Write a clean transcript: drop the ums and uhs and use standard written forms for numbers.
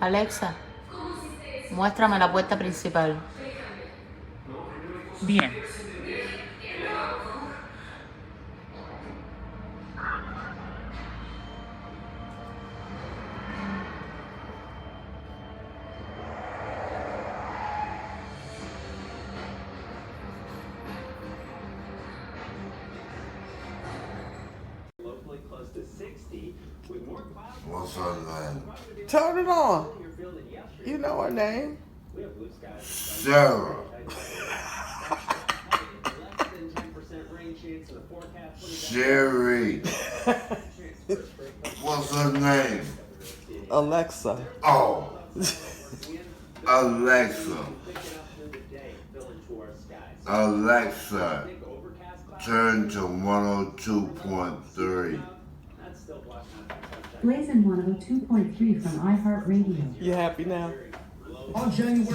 Alexa, muéstrame la puerta principal. Bien. What's her name? Turn it on. You know her name. Sarah. Sherry. What's her name? Alexa. Oh. Alexa. Alexa. Turn to 102.3. Blazing 102.3 from iHeartRadio. You happy now? On January